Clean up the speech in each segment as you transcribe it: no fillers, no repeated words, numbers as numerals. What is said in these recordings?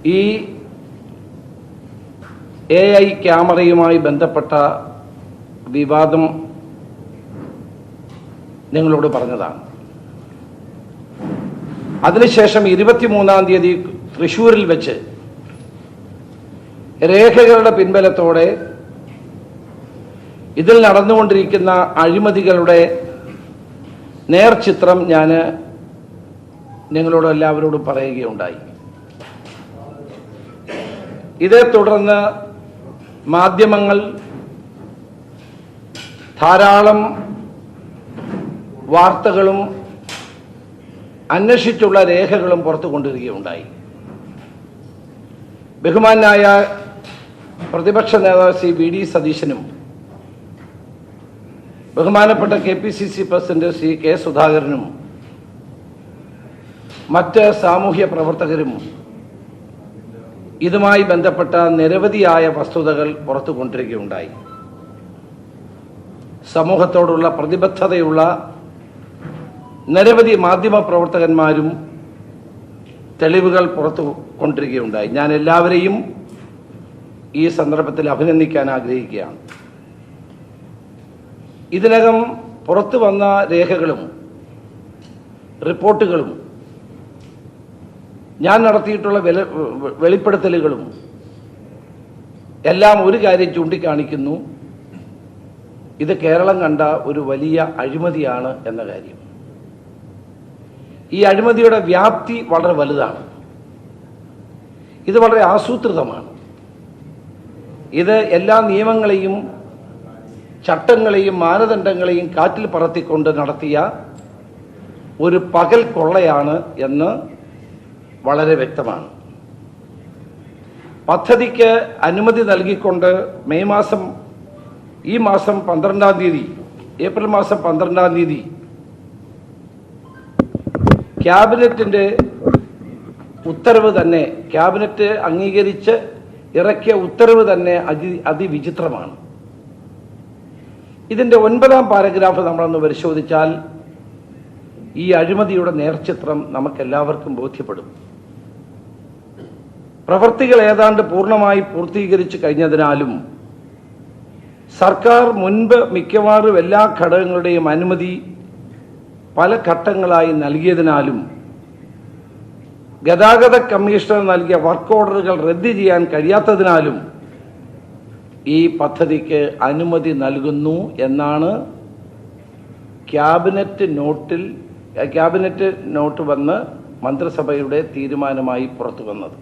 ഈ AI ക്യാമറയുമായി ബന്ധപ്പെട്ട വിവാദം നിങ്ങളോട് പറഞ്ഞതാണ്. അതിനുശേഷം 23-ാം തീയതി തൃശ്ശൂരിൽ വെച്ച് രേഖകളുടെ പിൻബലത്തോടെ ഇതിൽ നടന്നുകൊണ്ടിരിക്കുന്ന അഴിമതികളുടെ നേർചിത്രം ഞാൻ നിങ്ങളോട് എല്ലാവരോടും പറയുകയുണ്ടായി. ഇതേ തുടർന്ന് മാധ്യമങ്ങൾ ധാരാളം വാർത്തകളും അന്വേഷിച്ചുള്ള രേഖകളും പുറത്തു കൊണ്ടുവരികയുണ്ടായി. ബഹുമാനായ പ്രതിപക്ഷ നേതാവ് ശ്രീ VD സതീശനും ബഹുമാനപ്പെട്ട KPCC പ്രസിഡന്റ് ശ്രീ K സുധാകരനും മറ്റ് സാമൂഹ്യ പ്രവർത്തകരും ഇതുമായി ബന്ധപ്പെട്ട നിരവധിയായ വസ്തുതകൾ പുറത്തു കൊണ്ടുവരികയുണ്ടായി. സമൂഹത്തോടുള്ള പ്രതിബദ്ധതയുള്ള നിരവധി മാധ്യമ പ്രവർത്തകന്മാരും തെളിവുകൾ പുറത്തു കൊണ്ടുവരികയുണ്ടായി. ഞാൻ എല്ലാവരെയും ഈ സന്ദർഭത്തിൽ അഭിനന്ദിക്കാൻ ആഗ്രഹിക്കുകയാണ്. ഇതിനകം പുറത്തു വന്ന രേഖകളും റിപ്പോർട്ടുകളും ഞാൻ നടത്തിയിട്ടുള്ള വെളിപ്പെടുത്തലുകളും എല്ലാം ഒരു കാര്യം ചൂണ്ടിക്കാണിക്കുന്നു: ഇത് കേരളം കണ്ട ഒരു വലിയ അഴിമതിയാണ് എന്ന കാര്യം. ഈ അഴിമതിയുടെ വ്യാപ്തി വളരെ വലുതാണ്. ഇത് വളരെ ആസൂത്രിതമാണ്. ഇത് എല്ലാ നിയമങ്ങളെയും ചട്ടങ്ങളെയും മാനദണ്ഡങ്ങളെയും കാറ്റിൽ പറത്തിക്കൊണ്ട് നടത്തിയ ഒരു പകൽ കൊള്ളയാണ് എന്ന് വളരെ വ്യക്തമാണ്. പദ്ധതിക്ക് അനുമതി നൽകിക്കൊണ്ട് ഈ മാസം 12-ാം തീയതി, ഏപ്രിൽ മാസം 12-ാം തീയതി ക്യാബിനറ്റിൻ്റെ ഉത്തരവ് തന്നെ, ക്യാബിനറ്റ് അംഗീകരിച്ച് ഇറക്കിയ ഉത്തരവ് തന്നെ അതിവിചിത്രമാണ്. ഇതിൻ്റെ 9-ാം പാരഗ്രാഫ് നമ്മളൊന്ന് പരിശോധിച്ചാൽ ഈ അഴിമതിയുടെ നേർചിത്രം നമുക്കെല്ലാവർക്കും ബോധ്യപ്പെടും. പ്രവൃത്തികൾ ഏതാണ്ട് പൂർണ്ണമായി പൂർത്തീകരിച്ചു കഴിഞ്ഞതിനാലും സർക്കാർ മുൻപ് മിക്കവാറും എല്ലാ ഘടകങ്ങളുടെയും അനുമതി പല ഘട്ടങ്ങളായി നൽകിയതിനാലും ഗതാഗത കമ്മീഷണർ നൽകിയ വർക്ക് ഓർഡറുകൾ റദ്ദ് ചെയ്യാൻ കഴിയാത്തതിനാലും ഈ പദ്ധതിക്ക് അനുമതി നൽകുന്നു എന്നാണ് ക്യാബിനറ്റ് നോട്ട് വന്ന് മന്ത്രിസഭയുടെ തീരുമാനമായി പുറത്തു വന്നത്.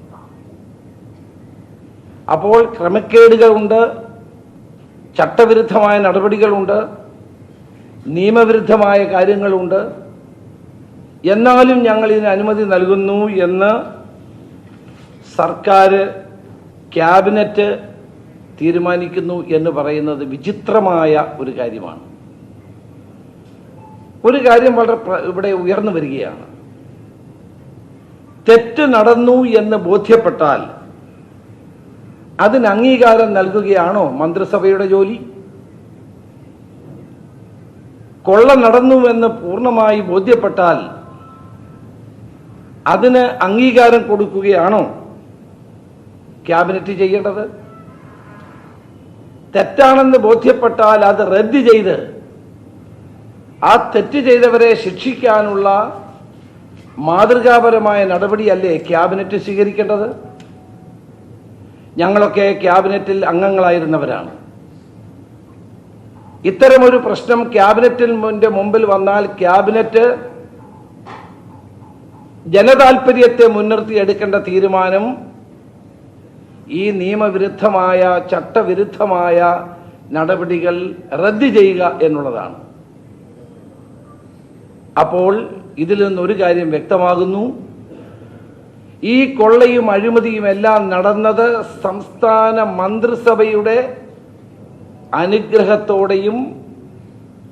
അപ്പോൾ ക്രമക്കേടുകളുണ്ട്, ചട്ടവിരുദ്ധമായ നടപടികളുണ്ട്, നിയമവിരുദ്ധമായ കാര്യങ്ങളുണ്ട്. എന്നാലും ഞങ്ങൾ ഇതിന് അനുമതി നൽകുന്നു എന്ന് സർക്കാർ, ക്യാബിനറ്റ് തീരുമാനിക്കുന്നു എന്ന് പറയുന്നത് വിചിത്രമായ ഒരു കാര്യമാണ്. ഒരു കാര്യം ഇവിടെ ഉയർന്നു വരികയാണ്. തെറ്റ് നടന്നു എന്ന് ബോധ്യപ്പെട്ടാൽ അതിന് അംഗീകാരം നൽകുകയാണോ മന്ത്രിസഭയുടെ ജോലി? കൊള്ള നടന്നുവെന്ന് പൂർണ്ണമായി ബോധ്യപ്പെട്ടാൽ അതിന് അംഗീകാരം കൊടുക്കുകയാണോ ക്യാബിനറ്റ് ചെയ്യേണ്ടത്? തെറ്റാണെന്ന് ബോധ്യപ്പെട്ടാൽ അത് റദ്ദ് ചെയ്ത് ആ തെറ്റ് ചെയ്തവരെ ശിക്ഷിക്കാനുള്ള മാതൃകാപരമായ നടപടിയല്ലേ ക്യാബിനറ്റ് സ്വീകരിക്കേണ്ടത്? ഞങ്ങളൊക്കെ ക്യാബിനറ്റിൽ അംഗങ്ങളായിരുന്നവരാണ്. ഇത്തരമൊരു പ്രശ്നം ക്യാബിനറ്റിന്റെ മുമ്പിൽ വന്നാൽ ക്യാബിനറ്റ് ജനതാൽപര്യത്തെ മുൻനിർത്തി എടുക്കേണ്ട തീരുമാനം ഈ നിയമവിരുദ്ധമായ, ചട്ടവിരുദ്ധമായ നടപടികൾ റദ്ദ് ചെയ്യുക എന്നുള്ളതാണ്. അപ്പോൾ ഇതിൽ നിന്നൊരു കാര്യം വ്യക്തമാകുന്നു: ഈ കൊള്ളയും അഴിമതിയും എല്ലാം നടന്നത് സംസ്ഥാന മന്ത്രിസഭയുടെ അനുഗ്രഹത്തോടെയും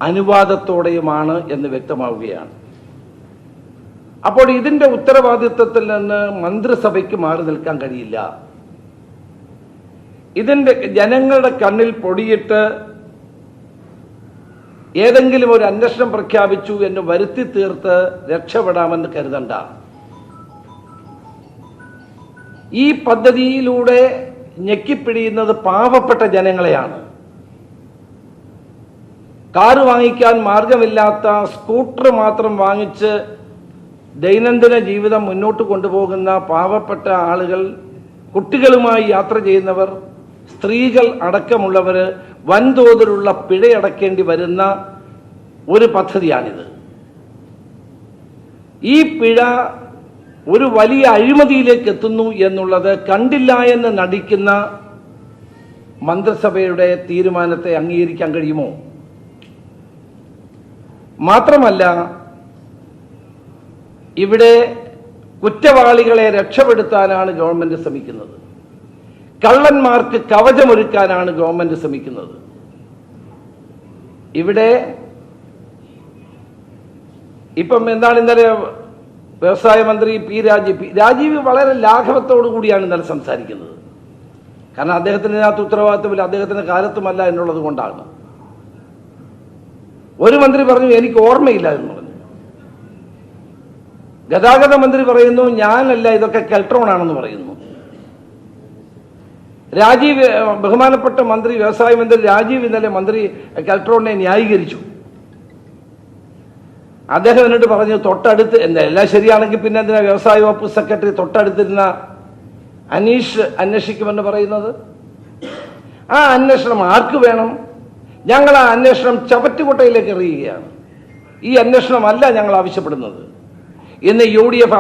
അനുവാദത്തോടെയുമാണ് എന്ന് വ്യക്തമാവുകയാണ്. അപ്പോൾ ഇതിന്റെ ഉത്തരവാദിത്വത്തിൽ നിന്ന് മന്ത്രിസഭയ്ക്ക് മാറി നിൽക്കാൻ കഴിയില്ല. ഇതിന്റെ ജനങ്ങളുടെ കണ്ണിൽ പൊടിയിട്ട് ഏതെങ്കിലും ഒരു അന്വേഷണം പ്രഖ്യാപിച്ചു എന്ന് വരുത്തി തീർത്ത് രക്ഷപ്പെടാമെന്ന് കരുതണ്ട. ഈ പദ്ധതിയിലൂടെ ഞെക്കിപ്പിടിയുന്നത് പാവപ്പെട്ട ജനങ്ങളെയാണ്. കാറ് വാങ്ങിക്കാൻ മാർഗമില്ലാത്ത, സ്കൂട്ടർ മാത്രം വാങ്ങിച്ച് ദൈനംദിന ജീവിതം മുന്നോട്ട് കൊണ്ടുപോകുന്ന പാവപ്പെട്ട ആളുകൾ, കുട്ടികളുമായി യാത്ര ചെയ്യുന്നവർ, സ്ത്രീകൾ അടക്കമുള്ളവർ വൻതോതിലുള്ള പിഴയടക്കേണ്ടി വരുന്ന ഒരു പദ്ധതിയാണിത്. ഈ പിഴ ഒരു വലിയ അഴിമതിയിലേക്ക് എത്തുന്നു എന്നുള്ളത് കണ്ടില്ല എന്ന് നടിക്കുന്ന മന്ത്രിസഭയുടെ തീരുമാനത്തെ അംഗീകരിക്കാൻ കഴിയുമോ? മാത്രമല്ല, ഇവിടെ കുറ്റവാളികളെ രക്ഷപ്പെടുത്താനാണ് ഗവൺമെന്റ് ശ്രമിക്കുന്നത്. കള്ളന്മാർക്ക് കവചമൊരുക്കാനാണ് ഗവൺമെന്റ് ശ്രമിക്കുന്നത്. ഇവിടെ ഇപ്പം എന്താണ് ഇന്നലെ വ്യവസായ മന്ത്രി രാജീവ് വളരെ ലാഘവത്തോടു കൂടിയാണ് ഇന്നലെ സംസാരിക്കുന്നത്. കാരണം അദ്ദേഹത്തിന് ഇതിനകത്ത് ഉത്തരവാദിത്വമില്ല, അദ്ദേഹത്തിന്റെ കാലത്തുമല്ല എന്നുള്ളത് കൊണ്ടാണ്. ഒരു മന്ത്രി പറഞ്ഞു എനിക്ക് ഓർമ്മയില്ല എന്ന് പറഞ്ഞു. ഗതാഗത മന്ത്രി പറയുന്നു ഞാനല്ല, ഇതൊക്കെ കെൽട്രോൺ ആണെന്ന് പറയുന്നു. ബഹുമാനപ്പെട്ട മന്ത്രി, വ്യവസായ മന്ത്രി രാജീവ് ഇന്നലെ മന്ത്രി കെൽട്രോണിനെ ന്യായീകരിച്ചു. അദ്ദേഹം എന്നിട്ട് പറഞ്ഞു തൊട്ടടുത്ത് എല്ലാം ശരിയാണെങ്കിൽ പിന്നെ എന്തിനാ വ്യവസായ വകുപ്പ് സെക്രട്ടറി തൊട്ടടുത്തിരുന്ന അനീഷ് അന്വേഷിക്കുമെന്ന് പറയുന്നത്? ആ അന്വേഷണം ആർക്ക് വേണം? ഞങ്ങൾ ആ അന്വേഷണം ചവറ്റുകുട്ടയിലേക്ക് എറിയുകയാണ്. ഈ അന്വേഷണമല്ല ഞങ്ങൾ ആവശ്യപ്പെടുന്നത്. ഇന്ന് UDF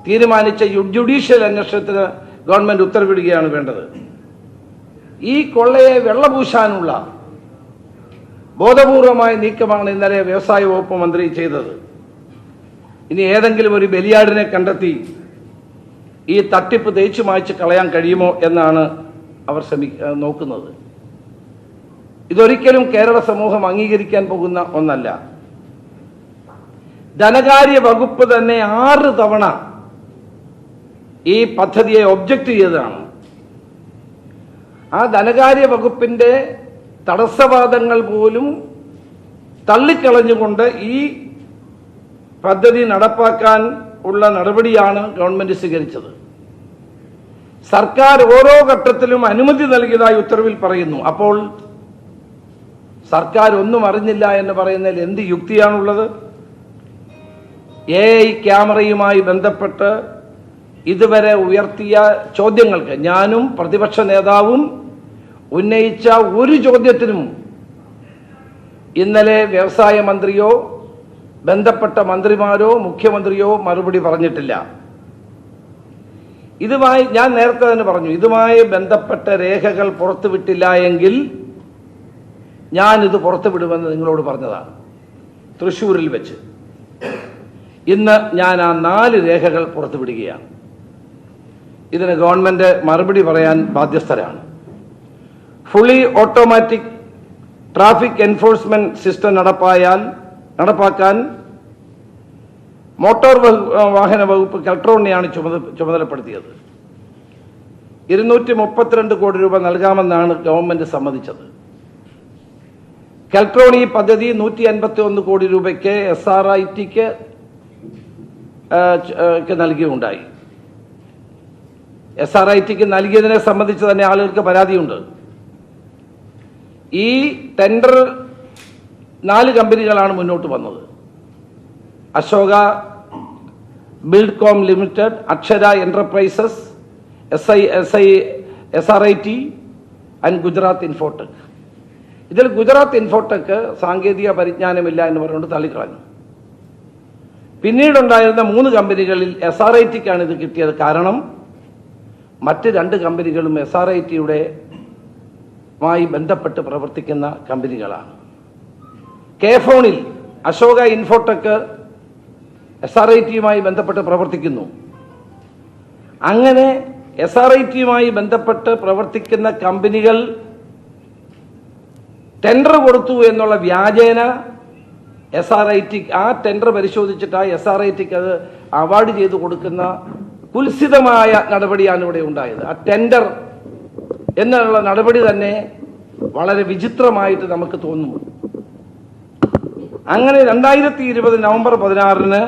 തീരുമാനിച്ച ജുഡീഷ്യൽ അന്വേഷണത്തിന് ഗവൺമെന്റ് ഉത്തരവിടുകയാണ് വേണ്ടത്. ഈ കൊള്ളയെ വെള്ളപൂശാനുള്ള ബോധപൂർവമായ നീക്കമാണ് ഇന്നലെ വ്യവസായ വകുപ്പ് മന്ത്രി ചെയ്തത്. ഇനി ഏതെങ്കിലും ഒരു ബലിയാടിനെ കണ്ടെത്തി ഈ തട്ടിപ്പ് തേച്ചു മായ്ച്ച് കളയാൻ കഴിയുമോ എന്നാണ് അവർ നോക്കുന്നത്. ഇതൊരിക്കലും കേരള സമൂഹം അംഗീകരിക്കാൻ പോകുന്ന ഒന്നല്ല. ധനകാര്യ വകുപ്പ് തന്നെ 6 തവണ ഈ പദ്ധതിയെ ഒബ്ജക്റ്റ് ചെയ്തതാണ്. ആ ധനകാര്യ വകുപ്പിന്റെ തടസ്സവാദങ്ങൾ പോലും തള്ളിക്കളഞ്ഞുകൊണ്ട് ഈ പദ്ധതി നടപ്പാക്കാൻ ഉള്ള നടപടിയാണ് ഗവൺമെന്റ് സ്വീകരിച്ചത്. സർക്കാർ ഓരോ ഘട്ടത്തിലും അനുമതി നൽകിയതായി ഉത്തരവിൽ പറയുന്നു. അപ്പോൾ സർക്കാർ ഒന്നും അറിഞ്ഞില്ല എന്ന് പറയുന്നതിൽ എന്ത് യുക്തിയാണുള്ളത്? AI ക്യാമറയുമായി ബന്ധപ്പെട്ട് ഇതുവരെ ഉയർത്തിയ ചോദ്യങ്ങൾക്ക് ഞാനും പ്രതിപക്ഷ നേതാവും ഉന്നയിച്ച ഒരു ചോദ്യത്തിനും ഇന്നലെ വ്യവസായ മന്ത്രിയോ ബന്ധപ്പെട്ട മന്ത്രിമാരോ മുഖ്യമന്ത്രിയോ മറുപടി പറഞ്ഞിട്ടില്ല. ഇതുമായി ഞാൻ നേരത്തെ തന്നെ പറഞ്ഞു, ഇതുമായി ബന്ധപ്പെട്ട രേഖകൾ പുറത്തുവിട്ടില്ല എങ്കിൽ ഞാനിത് പുറത്തുവിടുമെന്ന് നിങ്ങളോട് പറഞ്ഞതാണ് തൃശ്ശൂരിൽ വെച്ച്. ഇന്ന് ഞാൻ ആ 4 രേഖകൾ പുറത്തുവിടുകയാണ്. ഇതിന് ഗവൺമെന്റ് മറുപടി പറയാൻ ബാധ്യസ്ഥരാണ്. Fully automatic traffic enforcement system നടപ്പാക്കാൻ മോട്ടോർ വാഹന വകുപ്പ് കെൽട്രോണിനെയാണ് ചുമതലപ്പെടുത്തിയത്. 232 കോടി രൂപ നൽകാമെന്നാണ് ഗവൺമെന്റ് സമ്മതിച്ചത്. കെൽട്രോൺ ഈ പദ്ധതി 151 കോടി രൂപയ്ക്ക് SRITക്ക് നൽകിയുണ്ടായി. SRITക്ക് നൽകിയതിനെ സംബന്ധിച്ച് തന്നെ ആളുകൾക്ക് പരാതിയുണ്ട്. ഈ ടെൻഡർ 4 കമ്പനികളാണ് മുന്നോട്ട് വന്നത്. അശോക ബിൽഡ്കോം ലിമിറ്റഡ്, അക്ഷര enterprises, SRIT and Gujarat Infotech. ഇതിൽ ഗുജറാത്ത് ഇൻഫോടെക് സാങ്കേതിക പരിജ്ഞാനമില്ല എന്ന് പറഞ്ഞുകൊണ്ട് തള്ളിക്കളഞ്ഞു. പിന്നീടുണ്ടായിരുന്ന 3 കമ്പനികളിൽ SRITക്കാണ് ഇത് കിട്ടിയത്. കാരണം മറ്റ് 2 കമ്പനികളും SRITയുടെ ബന്ധപ്പെട്ട് പ്രവർത്തിക്കുന്ന കമ്പനികളാണ്. കെഫോണിൽ അശോക ഇൻഫോടെക് SRITയുമായി ബന്ധപ്പെട്ട് പ്രവർത്തിക്കുന്നു. അങ്ങനെ SRITയുമായി ബന്ധപ്പെട്ട് പ്രവർത്തിക്കുന്ന കമ്പനികൾ ടെൻഡർ കൊടുത്തു എന്നുള്ള വ്യാജേന SRIT ആ ടെൻഡർ പരിശോധിച്ചിട്ട് SRITക്ക് അത് അവാർഡ് ചെയ്ത് കൊടുക്കുന്ന കുൽസിതമായ നടപടിയാണ് ഇവിടെ ഉണ്ടായത്. ആ ടെൻഡർ എന്നുള്ള നടപടി തന്നെ വളരെ വിചിത്രമായിട്ട് നമുക്ക് തോന്നുന്നു. അങ്ങനെ 2020 നവംബർ 16-ന്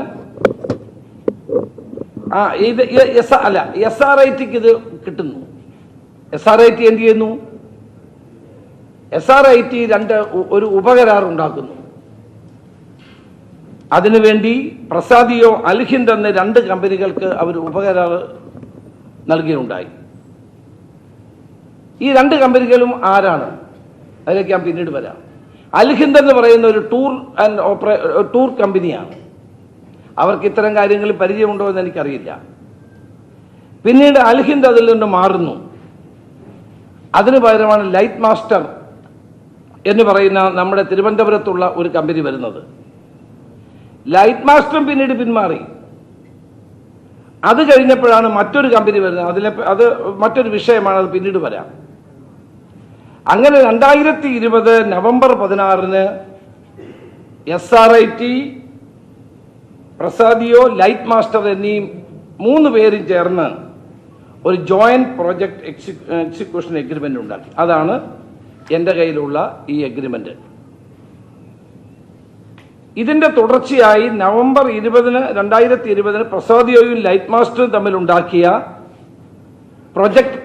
ഇത് SRIT-ക്ക് ഇത് കിട്ടുന്നു. SRIT എന്ത് ചെയ്യുന്നു? SRIT ഒരു ഉപകരാർ ഉണ്ടാക്കുന്നു. അതിനുവേണ്ടി പ്രസാദിയോ അൽഹിന്ദ് എന്ന 2 കമ്പനികൾക്ക് അവർ ഉപകരാർ നൽകിയുണ്ടായി. ഈ 2 കമ്പനികളും ആരാണ്? അതിലേക്ക് ഞാൻ പിന്നീട് വരാം. അൽഹിന്ദ് എന്ന് പറയുന്ന ഒരു ടൂർ കമ്പനിയാണ്. അവർക്ക് ഇത്തരം കാര്യങ്ങളിൽ പരിചയമുണ്ടോ എന്ന് എനിക്കറിയില്ല. പിന്നീട് അൽഹിന്ദ് അതിൽ നിന്ന് മാറുന്നു. അതിനു പകരമാണ് ലൈറ്റ് മാസ്റ്റർ എന്ന് പറയുന്ന നമ്മുടെ തിരുവനന്തപുരത്തുള്ള ഒരു കമ്പനി വരുന്നത്. ലൈറ്റ് മാസ്റ്ററും പിന്നീട് പിന്മാറി. അത് കഴിഞ്ഞപ്പോഴാണ് മറ്റൊരു കമ്പനി വരുന്നത്. അത് മറ്റൊരു വിഷയമാണ്, അത് പിന്നീട് വരാം. അങ്ങനെ 2020 നവംബർ 16-ന് SRIT, പ്രസാദിയോ, ലൈറ്റ് മാസ്റ്റർ എന്നീ 3 പേരും ചേർന്ന് ഒരു ജോയിന്റ് പ്രോജക്ട് എക്സിക്യൂഷൻ എഗ്രിമെന്റ് ഉണ്ടാക്കി. അതാണ് എൻ്റെ കയ്യിലുള്ള ഈ എഗ്രിമെന്റ്. ഇതിന്റെ തുടർച്ചയായി നവംബർ 2020 പ്രസാദിയോയും ലൈറ്റ് മാസ്റ്ററും തമ്മിൽ ഉണ്ടാക്കിയ പ്രൊജക്ട്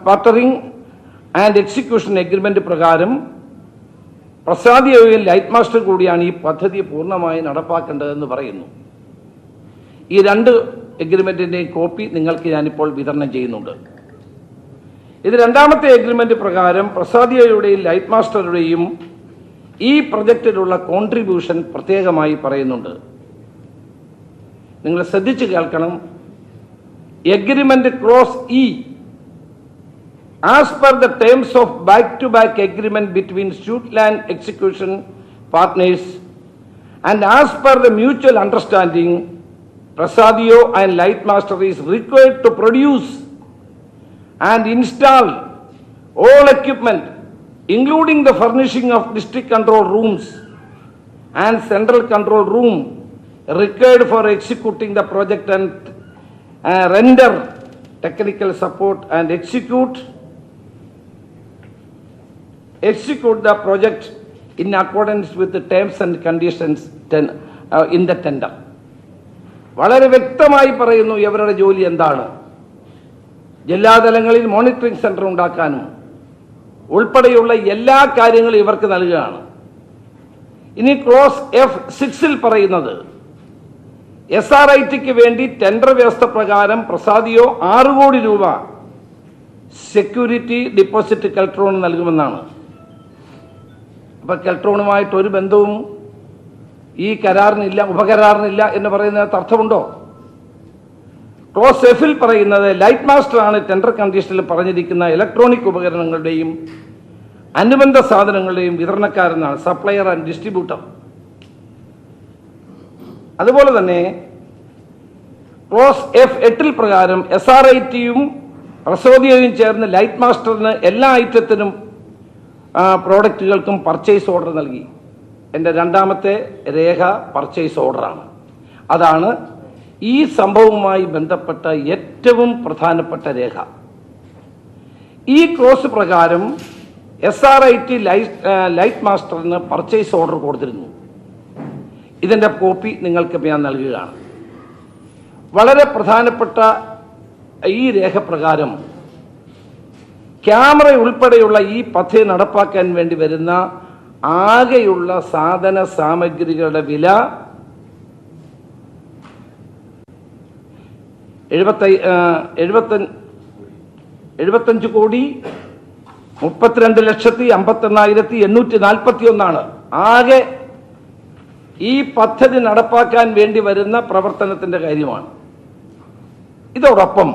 പാർട്ണറിംഗ് ആൻഡ് എക്സിക്യൂഷൻ എഗ്രിമെന്റ് പ്രകാരം പ്രസാദിയോയും ലൈറ്റ് മാസ്റ്റർ കൂടിയാണ് ഈ പദ്ധതി പൂർണ്ണമായി നടപ്പാക്കേണ്ടതെന്ന് പറയുന്നു. ഈ 2 എഗ്രിമെന്റിന്റെയും കോപ്പി നിങ്ങൾക്ക് ഞാനിപ്പോൾ വിതരണം ചെയ്യുന്നുണ്ട്. ഇത് 2ാമത്തെ എഗ്രിമെന്റ് പ്രകാരം പ്രസാദിയോയുടെയും ലൈറ്റ് മാസ്റ്ററുടെയും ഈ പ്രൊജക്റ്റിലുള്ള കോൺട്രിബ്യൂഷൻ പ്രത്യേകമായി പറയുന്നുണ്ട്. നിങ്ങൾ ശ്രദ്ധിച്ചു കേൾക്കണം. Agreement clause E, as per the terms of back to back agreement between Shootland execution partners and as per the mutual understanding, Prasadio and Light Master is required to produce and install all equipment, including the furnishing of district control rooms and central control room required for executing the project, and render technical support and execute the project in accordance with the terms and conditions in the tender. വളരെ വ്യക്തമായി പറയുന്നു ഇവരുടെ ജോലി എന്താണ്. ജില്ലാതലങ്ങളിൽ monitoring centre ഉണ്ടാക്കാനും ഉൾപ്പെടെയുള്ള എല്ലാ കാര്യങ്ങളും ഇവർക്ക് നൽകുകയാണ്. ഇനി ക്ലോസ് F6-ൽ പറയുന്നത് SRIT-ക്ക് വേണ്ടി ടെൻഡർ വ്യവസ്ഥ പ്രകാരം പ്രസാദിയോ 6 കോടി രൂപ സെക്യൂരിറ്റി ഡിപ്പോസിറ്റ് കെൽട്രോൺ നൽകുമെന്നാണ്. അപ്പൊ കെൽട്രോണുമായിട്ട് ഒരു ബന്ധവും ഈ കരാറിനില്ല, ഉപകരാറിനില്ല എന്ന് പറയുന്നതിനകത്ത് അർത്ഥമുണ്ടോ? ക്ലോസ് F-ൽ പറയുന്നത് ലൈറ്റ് മാസ്റ്റർ ആണ് ടെൻഡർ കണ്ടീഷനിൽ പറഞ്ഞിരിക്കുന്ന ഇലക്ട്രോണിക് ഉപകരണങ്ങളുടെയും അനുബന്ധ സാധനങ്ങളുടെയും വിതരണക്കാരെന്നാണ്, സപ്ലയർ ആൻഡ് ഡിസ്ട്രിബ്യൂട്ടർ. അതുപോലെ തന്നെ ക്ലോസ് F8-ൽ പ്രകാരം SRIT-യും പ്രസാദിയോയും ചേർന്ന് ലൈറ്റ് മാസ്റ്ററിന് എല്ലാ ഐറ്റത്തിനും പ്രോഡക്റ്റുകൾക്കും പർച്ചേസ് ഓർഡർ നൽകി. എൻ്റെ 2ാമത്തെ രേഖ പർച്ചേസ് ഓർഡറാണ്. അതാണ് ഈ സംഭവവുമായി ബന്ധപ്പെട്ട ഏറ്റവും പ്രധാനപ്പെട്ട രേഖ. ഈ ക്ലോസ് പ്രകാരം SRIT ലൈറ്റ് മാസ്റ്ററിന് പർച്ചേസ് ഓർഡർ കൊടുത്തിരുന്നു. ഇതിൻ്റെ കോപ്പി നിങ്ങൾക്ക് ഞാൻ നൽകുകയാണ്. വളരെ പ്രധാനപ്പെട്ട ഈ രേഖ പ്രകാരം ക്യാമറ ഉൾപ്പെടെയുള്ള ഈ പദ്ധതി നടപ്പാക്കാൻ വേണ്ടി വരുന്ന ആകെയുള്ള സാധന സാമഗ്രികളുടെ വില 75,32,58,841 ആകെ ഈ പദ്ധതി നടപ്പാക്കാൻ വേണ്ടി വരുന്ന പ്രവർത്തനത്തിന്റെ കാര്യമാണ്. ഇതോടൊപ്പം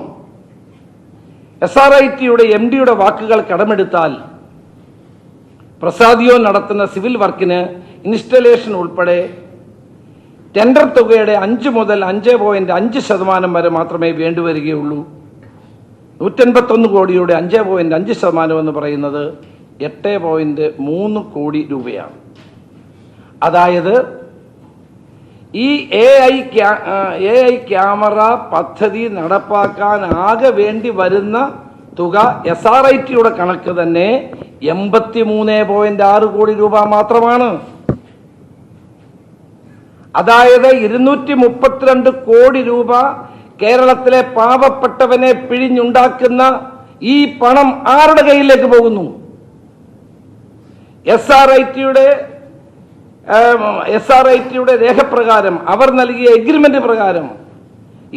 SRIT-യുടെ MD-യുടെ വാക്കുകൾ കടമെടുത്താൽ പ്രസാദിയോ നടത്തുന്ന സിവിൽ വർക്കിന് ഇൻസ്റ്റലേഷൻ ഉൾപ്പെടെ ടെൻഡർ തുകയുടെ 5 മുതൽ 5.5% വരെ മാത്രമേ വേണ്ടിവരികയുള്ളൂ. 181 കോടിയുടെ 5.5% എന്ന് പറയുന്നത് 8.3 കോടി രൂപയാണ്. അതായത് ഈ AI ക്യാമറ പദ്ധതി നടപ്പാക്കാൻ ആകെ വേണ്ടി വരുന്ന തുക SRIT-യുടെ കണക്ക് തന്നെ 83.6 കോടി രൂപ മാത്രമാണ്. അതായത് 232 കോടി രൂപ കേരളത്തിലെ പാവപ്പെട്ടവനെ പിഴിഞ്ഞുണ്ടാക്കുന്ന ഈ പണം ആരുടെ കയ്യിലേക്ക് പോകുന്നു? SRIT-യുടെ രേഖപ്രകാരം, അവർ നൽകിയ എഗ്രിമെന്റ് പ്രകാരം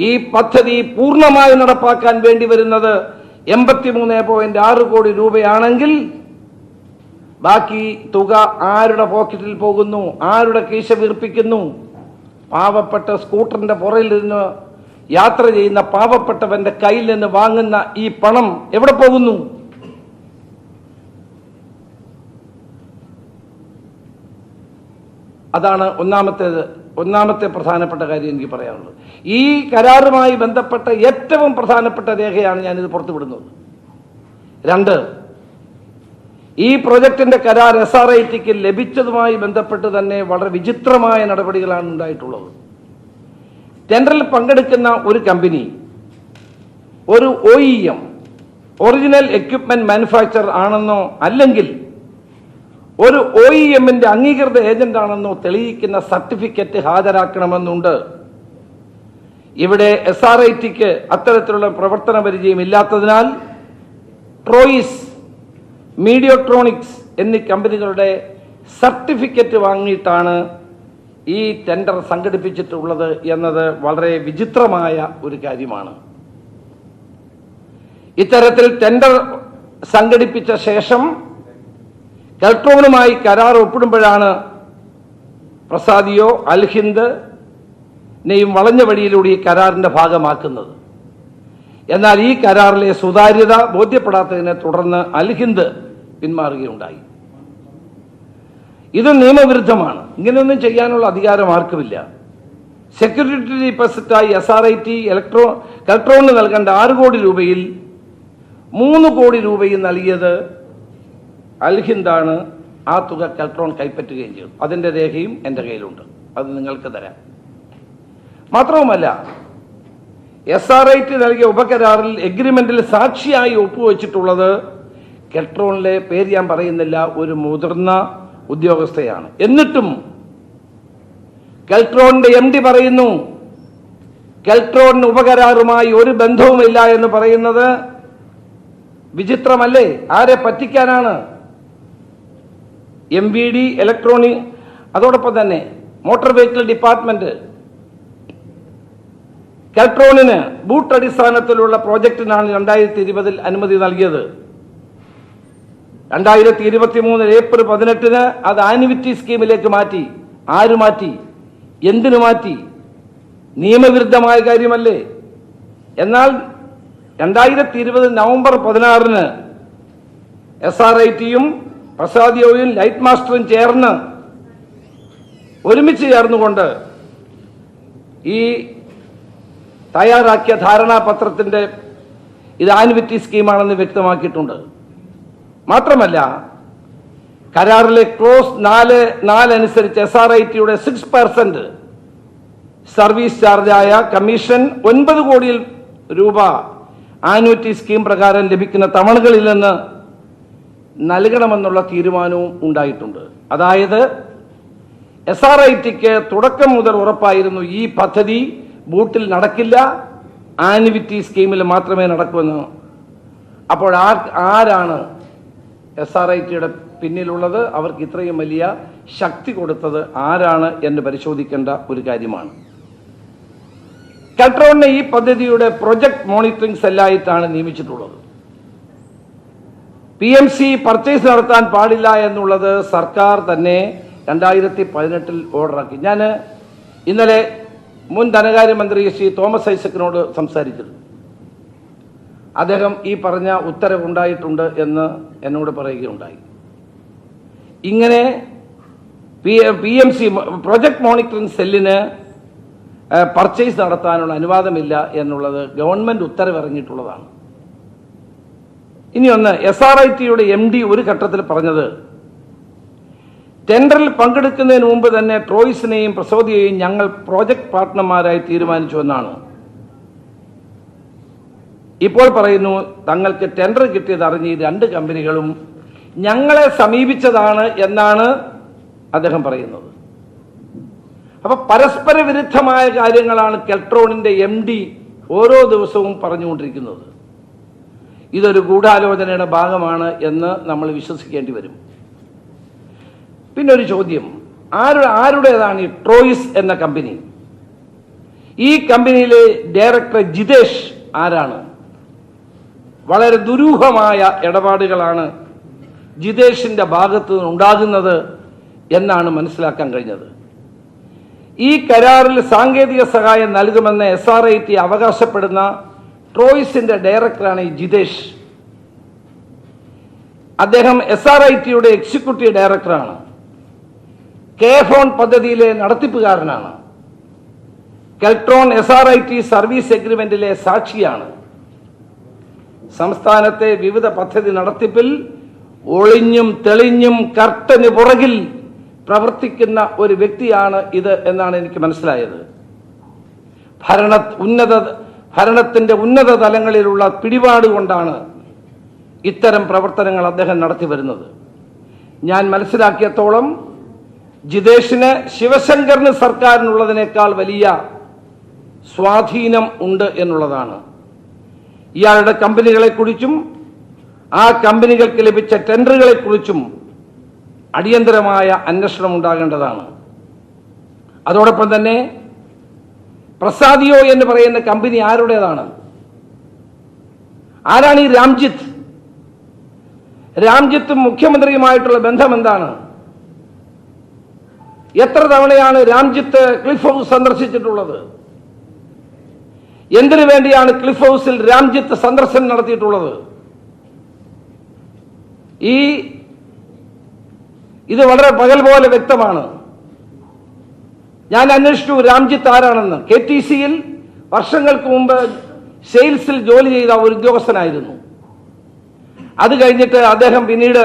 ഈ പദ്ധതി പൂർണ്ണമായി നടപ്പാക്കാൻ വേണ്ടി വരുന്നത് 83.6 കോടി രൂപയാണെങ്കിൽ ബാക്കി തുക ആരുടെ പോക്കറ്റിൽ പോകുന്നു? ആരുടെ കീശ വീർപ്പിക്കുന്നു? പാവപ്പെട്ട സ്കൂട്ടറിന്റെ പുറയിൽ നിന്ന് യാത്ര ചെയ്യുന്ന പാവപ്പെട്ടവന്റെ കയ്യിൽ നിന്ന് വാങ്ങുന്ന ഈ പണം എവിടെ പോകുന്നു? അതാണ് ഒന്നാമത്തെ പ്രധാനപ്പെട്ട കാര്യം എനിക്ക് പറയാനുള്ളത്. ഈ കരാറുമായി ബന്ധപ്പെട്ട ഏറ്റവും പ്രധാനപ്പെട്ട രേഖയാണ് ഞാനിത് പുറത്തുവിടുന്നത്. 2, ഈ പ്രൊജക്ടിന്റെ കരാർ SRIT-ക്ക് ലഭിച്ചതുമായി ബന്ധപ്പെട്ട് തന്നെ വളരെ വിചിത്രമായ നടപടികളാണ് ഉണ്ടായിട്ടുള്ളത്. ടെൻഡറിൽ പങ്കെടുക്കുന്ന ഒരു കമ്പനി ഒരു OEM, ഒറിജിനൽ എക്യുപ്മെന്റ് മാനുഫാക്ചർ ആണെന്നോ അല്ലെങ്കിൽ ഒരു OEM-ന്റെ അംഗീകൃത ഏജന്റ് ആണെന്നോ തെളിയിക്കുന്ന സർട്ടിഫിക്കറ്റ് ഹാജരാക്കണമെന്നുണ്ട്. ഇവിടെ SRIT-ക്ക് അത്തരത്തിലുള്ള പ്രവർത്തന പരിചയം ഇല്ലാത്തതിനാൽ ട്രോയിസ്, മീഡിയോട്രോണിക്സ് എന്നീ കമ്പനികളുടെ സർട്ടിഫിക്കറ്റ് വാങ്ങിയിട്ടാണ് ഈ ടെൻഡർ സംഘടിപ്പിച്ചിട്ടുള്ളത് എന്നത് വളരെ വിചിത്രമായ ഒരു കാര്യമാണ്. ഇത്തരത്തിൽ ടെൻഡർ സംഘടിപ്പിച്ച ശേഷം കെൽട്രോണുമായി കരാർ ഒപ്പിടുമ്പോഴാണ് പ്രസാദിയോ അൽഹിന്ദ്നെയും വളഞ്ഞ വഴിയിലൂടെ ഈ കരാറിന്റെ ഭാഗമാക്കുന്നത്. എന്നാൽ ഈ കരാറിലെ സുതാര്യത ബോധ്യപ്പെടാത്തതിനെ തുടർന്ന് അൽഹിന്ദ് പിന്മാറുകയുണ്ടായി. ഇത് നിയമവിരുദ്ധമാണ്. ഇങ്ങനെയൊന്നും ചെയ്യാനുള്ള അധികാരം ആർക്കുമില്ല. സെക്യൂരിറ്റി ഡെപ്പോസിറ്റായി SRIT കെൽട്രോണിന് നൽകേണ്ട 6 കോടി രൂപയിൽ 3 കോടി രൂപയും നൽകിയത് അൽഹിന്ദാണ്. ആ തുക കെൽട്രോൺ കൈപ്പറ്റുകയും ചെയ്തു. അതിൻ്റെ രേഖയും എൻ്റെ കയ്യിലുണ്ട്, അത് നിങ്ങൾക്ക് തരാം. മാത്രവുമല്ല, SRIT നൽകിയ ഉപകരാറിൽ എഗ്രിമെന്റിൽ സാക്ഷിയായി ഒപ്പുവെച്ചിട്ടുള്ളത് കെൽട്രോണിലെ പേര് ഞാൻ പറയുന്നില്ല, ഒരു മുതിർന്ന ഉദ്യോഗസ്ഥയാണ്. എന്നിട്ടും കെൽട്രോണിന്റെ MD പറയുന്നു കെൽട്രോണിന് ഉപകരാറുമായി ഒരു ബന്ധവുമില്ല എന്ന് പറയുന്നത് വിചിത്രമല്ലേ? ആരെ പറ്റിക്കാനാണ്? MVD ഇലക്ട്രോണിക്, അതോടൊപ്പം തന്നെ മോട്ടോർ വെഹിക്കിൾ ഡിപ്പാർട്ട്മെന്റ് കെൽട്രോണിന് ബൂട്ട് അടിസ്ഥാനത്തിലുള്ള പ്രോജക്റ്റിനാണ് 2020 അനുമതി നൽകിയത്. 2023 ഏപ്രിൽ 18 അത് ആനുവിറ്റി സ്കീമിലേക്ക് മാറ്റി. ആര് മാറ്റി? എന്തിനു മാറ്റി? നിയമവിരുദ്ധമായ കാര്യമല്ലേ? എന്നാൽ 2020 നവംബർ 16 SRIT-യും പ്രസാദിയോയും ലൈറ്റ് മാസ്റ്ററും ഒരുമിച്ച് ചേർന്നുകൊണ്ട് ഈ തയ്യാറാക്കിയ ധാരണാപത്രത്തിന്റെ ഇത് ആനുവിറ്റി സ്കീമാണെന്ന് വ്യക്തമാക്കിയിട്ടുണ്ട്. മാത്രമല്ല, കരാറിലെ ക്ലോസ് 4 അനുസരിച്ച് SRIT-യുടെ 6% സർവീസ് ചാർജായ കമ്മീഷൻ 9 കോടി രൂപ ആനുവിറ്റി സ്കീം പ്രകാരം ലഭിക്കുന്ന തവണകളിൽ നിന്ന് നൽകണമെന്നുള്ള തീരുമാനവും ഉണ്ടായിട്ടുണ്ട്. അതായത് SRIT-ക്ക് തുടക്കം മുതൽ ഉറപ്പായിരുന്നു ഈ പദ്ധതി ബൂട്ടിൽ നടക്കില്ല, ആനുവിറ്റി സ്കീമിൽ മാത്രമേ നടക്കൂന്ന്. അപ്പോൾ ആരാണ് SRIT-യുടെ പിന്നിലുള്ളത്? അവർക്ക് ഇത്രയും വലിയ ശക്തി കൊടുത്തത് ആരാണ് എന്ന് പരിശോധിക്കേണ്ട ഒരു കാര്യമാണ്. കെൽട്രോണിനെ ഈ പദ്ധതിയുടെ പ്രൊജക്ട് മോണിറ്ററിംഗ് സെല്ലായിട്ടാണ് നിയമിച്ചിട്ടുള്ളത്. PMC പർച്ചേസ് നടത്താൻ പാടില്ല എന്നുള്ളത് സർക്കാർ തന്നെ 2018 ഓർഡറാക്കി. ഞാൻ ഇന്നലെ മുൻ ധനകാര്യമന്ത്രി ശ്രീ തോമസ് ഐസക്കിനോട് സംസാരിച്ചിരുന്നു. അദ്ദേഹം ഈ പറഞ്ഞ ഉത്തരവുണ്ടായിട്ടുണ്ട് എന്ന് എന്നോട് പറയുകയുണ്ടായി. ഇങ്ങനെ PMC പ്രൊജക്ട് മോണിറ്ററിംഗ് സെല്ലിന് പർച്ചേസ് നടത്താനുള്ള അനുവാദമില്ല എന്നുള്ളത് ഗവൺമെന്റ് ഉത്തരവിറങ്ങിയിട്ടുള്ളതാണ്. ഇനിയൊന്ന്, SRIT-യുടെ MD ഒരു ഘട്ടത്തിൽ പറഞ്ഞത് ടെൻഡറിൽ പങ്കെടുക്കുന്നതിന് മുമ്പ് തന്നെ ട്രോയിസിനെയും പ്രസോദിയെയും ഞങ്ങൾ പ്രോജക്ട് പാർട്ട്ണർമാരായി തീരുമാനിച്ചു എന്നാണ്. ഇപ്പോൾ പറയുന്നു തങ്ങൾക്ക് ടെൻഡർ കിട്ടിയത് അറിഞ്ഞ് ഈ 2 കമ്പനികളും ഞങ്ങളെ സമീപിച്ചതാണ് എന്നാണ് അദ്ദേഹം പറയുന്നത്. അപ്പൊ പരസ്പര വിരുദ്ധമായ കാര്യങ്ങളാണ് കെൽട്രോണിന്റെ MD ഓരോ ദിവസവും പറഞ്ഞുകൊണ്ടിരിക്കുന്നത്. ഇതൊരു ഗൂഢാലോചനയുടെ ഭാഗമാണ് എന്ന് നമ്മൾ വിശ്വസിക്കേണ്ടി വരും. പിന്നെ ഒരു ചോദ്യം, ആരുടേതാണ് ഈ ട്രോയിസ് എന്ന കമ്പനി? ഈ കമ്പനിയിലെ ഡയറക്ടർ ജിതേഷ് ആരാണ്? വളരെ ദുരൂഹമായ ഇടപാടുകളാണ് ജിതേഷിന്റെ ഭാഗത്ത് നിന്നുണ്ടാകുന്നത് എന്നാണ് മനസ്സിലാക്കാൻ കഴിഞ്ഞത്. ഈ കരാറിൽ സാങ്കേതിക സഹായം നൽകുമെന്ന് SRIT അവകാശപ്പെടുന്ന ട്രോയിസിന്റെ ഡയറക്ടറാണ് ഈ ജിതേഷ്. അദ്ദേഹം SRITയുടെ എക്സിക്യൂട്ടീവ് ഡയറക്ടറാണ്. കെ-ഫോൺ പദ്ധതിയിലെ നടത്തിപ്പുകാരനാണ്. കെൽട്രോൺ SRIT സർവീസ് എഗ്രിമെന്റിലെ സാക്ഷിയാണ്. സംസ്ഥാനത്തെ വിവിധ പദ്ധതി നടത്തിപ്പിൽ ഒളിഞ്ഞും തെളിഞ്ഞും കർട്ടന് പുറകിൽ പ്രവർത്തിക്കുന്ന ഒരു വ്യക്തിയാണ് ഇത് എന്നാണ് എനിക്ക് മനസ്സിലായത്. ഭരണത്തിന്റെ ഉന്നത തലങ്ങളിലുള്ള പിടിപാട് കൊണ്ടാണ് ഇത്തരം പ്രവർത്തനങ്ങൾ അദ്ദേഹം നടത്തി വരുന്നത്. ഞാൻ മനസ്സിലാക്കിയത്തോളം ജിതേഷിന് ശിവശങ്കറിന് സർക്കാരിനുള്ളതിനേക്കാൾ വലിയ സ്വാധീനം ഉണ്ട് എന്നുള്ളതാണ്. ഇയാളുടെ കമ്പനികളെക്കുറിച്ചും ആ കമ്പനികൾക്ക് ലഭിച്ച ടെൻഡറുകളെക്കുറിച്ചും അടിയന്തരമായ അന്വേഷണം ഉണ്ടാകേണ്ടതാണ്. അതോടൊപ്പം തന്നെ പ്രസാദിയോ എന്ന് പറയുന്ന കമ്പനി ആരുടേതാണ്? ആരാണ് ഈ രാംജിത്ത്? രാംജിത്തും മുഖ്യമന്ത്രിയുമായിട്ടുള്ള ബന്ധം എന്താണ്? എത്ര തവണയാണ് രാംജിത്ത് ക്ലിഫ് ഹൗസ് സന്ദർശിച്ചിട്ടുള്ളത്? എന്തിനു വേണ്ടിയാണ് ക്ലിഫ് ഹൗസിൽ രാംജിത്ത് സന്ദർശനം നടത്തിയിട്ടുള്ളത്? ഇത് വളരെ പകൽ പോലെ വ്യക്തമാണ്. ഞാൻ അന്വേഷിച്ചു രാംജിത്ത് ആരാണെന്ന്. KTCയിൽ വർഷങ്ങൾക്ക് മുമ്പ് സെയിൽസിൽ ജോലി ചെയ്ത ഒരു ഉദ്യോഗസ്ഥനായിരുന്നു. അത് കഴിഞ്ഞിട്ട് അദ്ദേഹം പിന്നീട്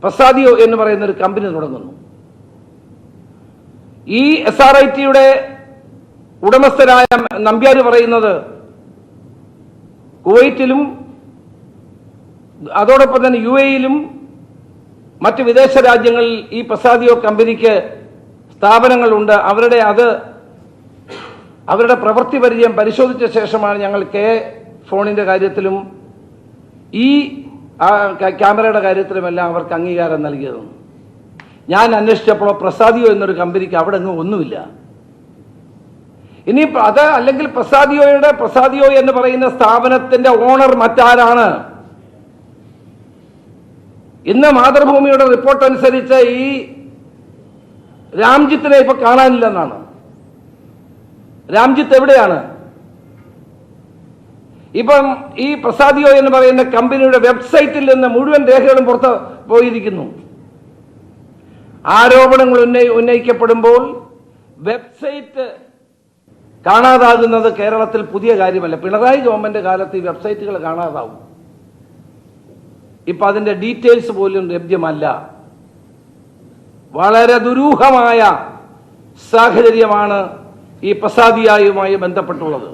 പ്രസാദിയോ എന്ന് പറയുന്ന ഒരു കമ്പനി തുടങ്ങുന്നു. ഈ SRITയുടെ ഉടമസ്ഥരായ നമ്പ്യാർ പറയുന്നത് കുവൈറ്റിലും അതോടൊപ്പം തന്നെ UAEയിലും മറ്റ് വിദേശ രാജ്യങ്ങളിൽ ഈ പ്രസാദിയോ കമ്പനിക്ക് സ്ഥാപനങ്ങളുണ്ട്. അവരുടെ പ്രവൃത്തി പരിചയം പരിശോധിച്ച ശേഷമാണ് ഞങ്ങൾ കെ-ഫോണിന്റെ കാര്യത്തിലും ഈ ക്യാമറയുടെ കാര്യത്തിലുമെല്ലാം അവർക്ക് അംഗീകാരം നൽകിയത്. ഞാൻ അന്വേഷിച്ചപ്പോൾ പ്രസാദിയോ എന്നൊരു കമ്പനിക്ക് അവിടെ ഒന്നും ഒന്നുമില്ല. ഇനി അത് അല്ലെങ്കിൽ പ്രസാദിയോ എന്ന് പറയുന്ന സ്ഥാപനത്തിന്റെ ഓണർ മറ്റാരാണ്? ഇന്ന് മാതൃഭൂമിയുടെ റിപ്പോർട്ട് അനുസരിച്ച് ഈ രാംജിത്തിനെ ഇപ്പൊ കാണാനില്ലെന്നാണ്. രാംജിത്ത് എവിടെയാണ്? ഇപ്പം ഈ പ്രസാദിയോ എന്ന് പറയുന്ന കമ്പനിയുടെ വെബ്സൈറ്റിൽ നിന്ന് മുഴുവൻ രേഖകളും പുറത്ത് പോയിരിക്കുന്നു. ആരോപണങ്ങൾ ഉന്നയിക്കപ്പെടുമ്പോൾ വെബ്സൈറ്റ് കാണാതാകുന്നത് കേരളത്തിൽ പുതിയ കാര്യമല്ല. പിണറായി ഗവൺമെന്റ് കാലത്ത് ഈ വെബ്സൈറ്റുകൾ കാണാതാവും. ഇപ്പൊ അതിന്റെ ഡീറ്റെയിൽസ് പോലും ലഭ്യമല്ല. വളരെ ദുരൂഹമായ സാഹചര്യമാണ് ഈ പ്രസാദിയോയുമായി ബന്ധപ്പെട്ടുള്ളത്.